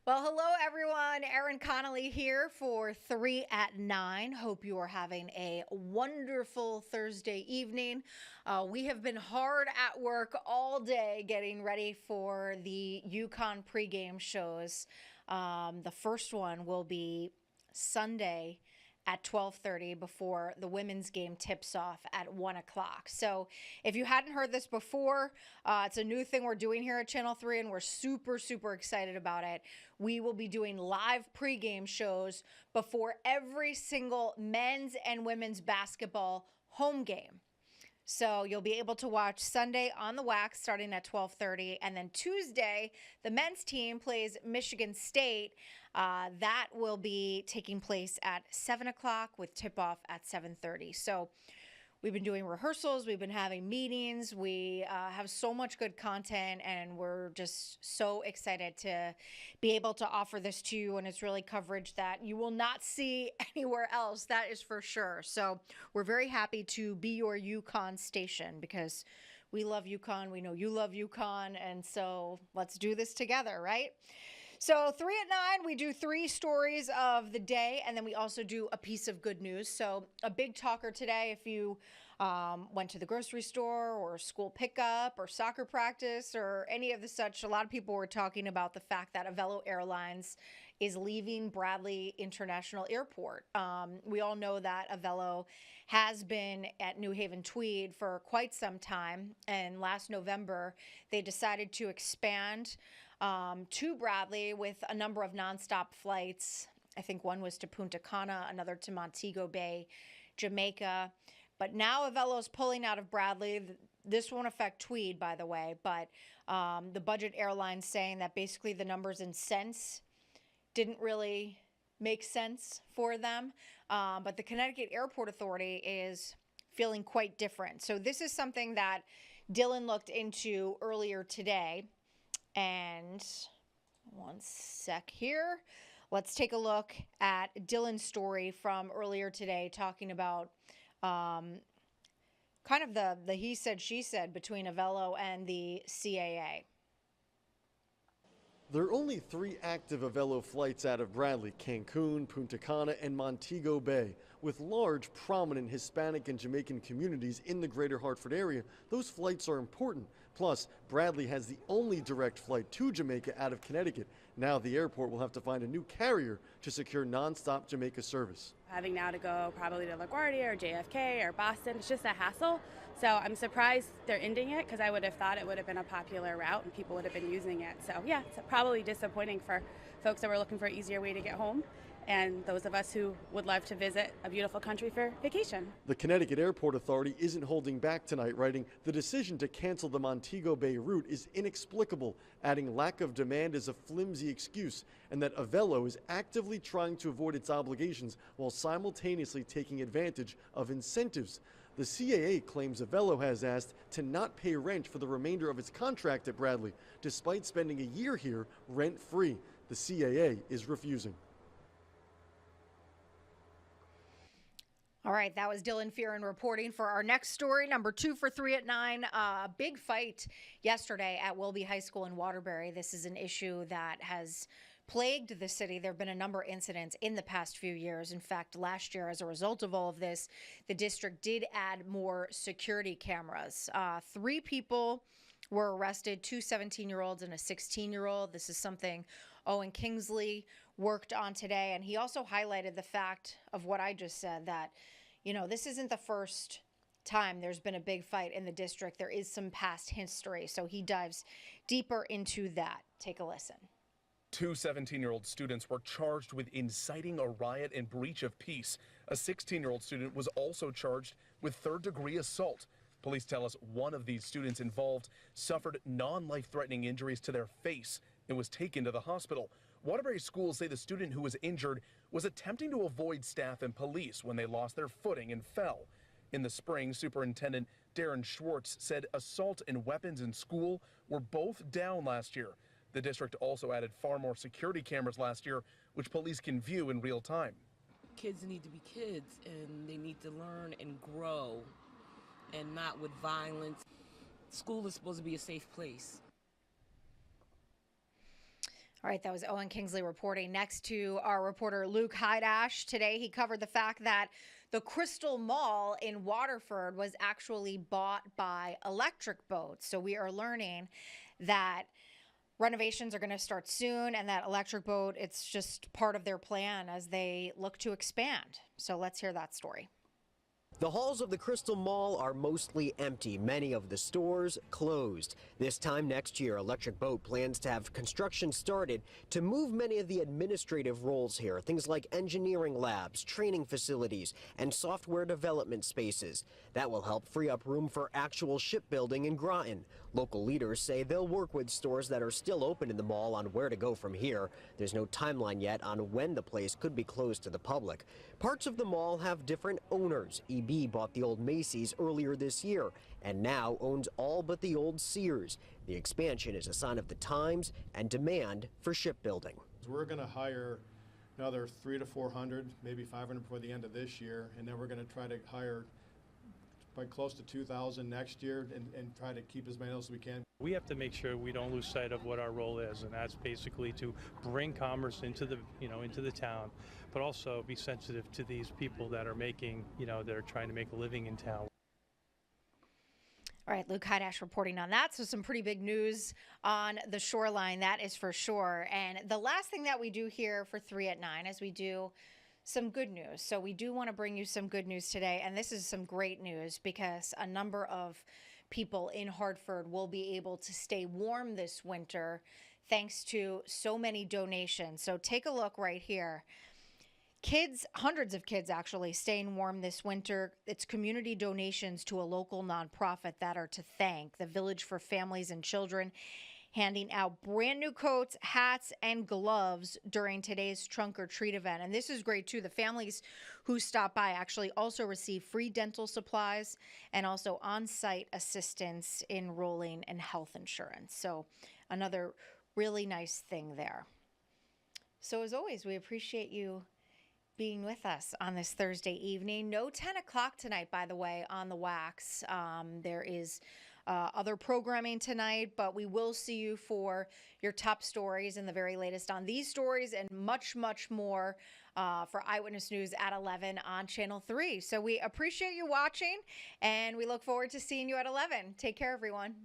Well, hello everyone. Erin Connolly here for 3 at 9. Hope you are having a wonderful Thursday evening. We have been hard at work all day getting ready for the UConn pregame shows. The first one will be Sunday at 12:30 before the women's game tips off at 1 o'clock. So if you hadn't heard this before, it's a new thing we're doing here at Channel 3, and we're super excited about it. We will be doing live pregame shows before every single men's and women's basketball home game. So you'll be able to watch Sunday on the Wax starting at 12:30, and then Tuesday the men's team plays Michigan State. That will be taking place at 7 o'clock with tip-off at 7:30. So we've been doing rehearsals, we've been having meetings, we have so much good content, and we're just so excited to be able to offer this to you. And it's really coverage that you will not see anywhere else, that is for sure. So we're very happy to be your UConn station because we love UConn, we know you love UConn, and so let's do this together, right? So 3 at 9, we do 3 stories of the day, and then we also do a piece of good news. So a big talker today, if you went to the grocery store or school pickup or soccer practice or any of the such, a lot of people were talking about the fact that Avelo Airlines is leaving Bradley International Airport. We all know that Avelo has been at New Haven Tweed for quite some time, and last November they decided to expand to Bradley with a number of nonstop flights. I think one was to Punta Cana, another to Montego Bay, Jamaica. But now Avelo's pulling out of Bradley. This won't affect Tweed, by the way, but the budget airline's saying that basically the numbers in cents didn't really make sense for them. But the Connecticut Airport Authority is feeling quite different. So this is something that Dylan looked into earlier today. And one sec here. Let's take a look at Dylan's story from earlier today, talking about kind of the he said, she said between Avelo and the CAA. There are only 3 active Avelo flights out of Bradley: Cancun, Punta Cana, and Montego Bay. With large, prominent Hispanic and Jamaican communities in the greater Hartford area, those flights are important. Plus, Bradley has the only direct flight to Jamaica out of Connecticut. Now the airport will have to find a new carrier to secure nonstop Jamaica service. Having now to go probably to LaGuardia or JFK or Boston, it's just a hassle. So I'm surprised they're ending it because I would have thought it would have been a popular route and people would have been using it. So yeah, it's probably disappointing for folks that were looking for an easier way to get home and those of us who would love to visit a beautiful country for vacation. The Connecticut Airport Authority isn't holding back tonight, writing, "The decision to cancel the Montego Bay route is inexplicable," adding lack of demand is a flimsy excuse, and that Avelo is actively trying to avoid its obligations while simultaneously taking advantage of incentives. The CAA claims Avelo has asked to not pay rent for the remainder of its contract at Bradley, despite spending a year here rent-free. The CAA is refusing. All right, that was Dylan Fearon reporting for our next story, number 2 for 3 at 9. Big fight yesterday at Wilby High School in Waterbury. This is an issue that has plagued the city. There have been a number of incidents in the past few years. In fact, last year, as a result of all of this, the district did add more security cameras. 3 people were arrested, 2 17-year-olds and a 16-year-old. This is something Owen Kingsley worked on today, and he also highlighted the fact of what I just said, that this isn't the first time there's been a big fight in the district. There is some past history, so he dives deeper into that. Take a listen. 2 17-year-old students were charged with inciting a riot and breach of peace. A 16-year-old student was also charged with third-degree assault. Police tell us one of these students involved suffered non-life-threatening injuries to their face and was taken to the hospital. Waterbury schools say the student who was injured was attempting to avoid staff and police when they lost their footing and fell. In the spring, Superintendent Darren Schwartz said assault and weapons in school were both down last year. The district also added far more security cameras last year, which police can view in real time. Kids need to be kids, and they need to learn and grow, and not with violence. School is supposed to be a safe place. All right, that was Owen Kingsley reporting. Next to our reporter Luke Hydash. Today, he covered the fact that the Crystal Mall in Waterford was actually bought by Electric Boat. So we are learning that renovations are going to start soon and that Electric Boat, it's just part of their plan as they look to expand. So let's hear that story. The halls of the Crystal Mall are mostly empty, many of the stores closed. This time next year, Electric Boat plans to have construction started to move many of the administrative roles here, things like engineering labs, training facilities, and software development spaces. That will help free up room for actual shipbuilding in Groton. Local leaders say they'll work with stores that are still open in the mall on where to go from here. There's no timeline yet on when the place could be closed to the public. Parts of the mall have different owners. EB bought the old Macy's earlier this year and now owns all but the old Sears. The expansion is a sign of the times and demand for shipbuilding. We're going to hire another 300 to 400, maybe 500 before the end of this year, and then we're going to try to hire by close to 2,000 next year and try to keep as many as we can. We have to make sure we don't lose sight of what our role is, and that's basically to bring commerce into the, into the town, but also be sensitive to these people that are making, that are trying to make a living in town. All right, Luke Hydash reporting on that. So some pretty big news on the shoreline, that is for sure. And the last thing that we do here for 3 at 9 is we do some good news. So we do want to bring you some good news today. And this is some great news because a number of people in Hartford will be able to stay warm this winter thanks to so many donations. So take a look right here. Kids, hundreds of kids actually staying warm this winter. It's community donations to a local nonprofit that are to thank. The Village for Families and Children handing out brand new coats, hats, and gloves during today's Trunk or Treat event. And this is great too. The families who stop by actually also receive free dental supplies and also on-site assistance, enrolling, and health insurance. So another really nice thing there. So as always, we appreciate you being with us on this Thursday evening. No 10 o'clock tonight, by the way, on the Wax. There is other programming tonight, but we will see you for your top stories and the very latest on these stories and much, much more for Eyewitness News at 11 on Channel 3. So we appreciate you watching, and we look forward to seeing you at 11. Take care, everyone.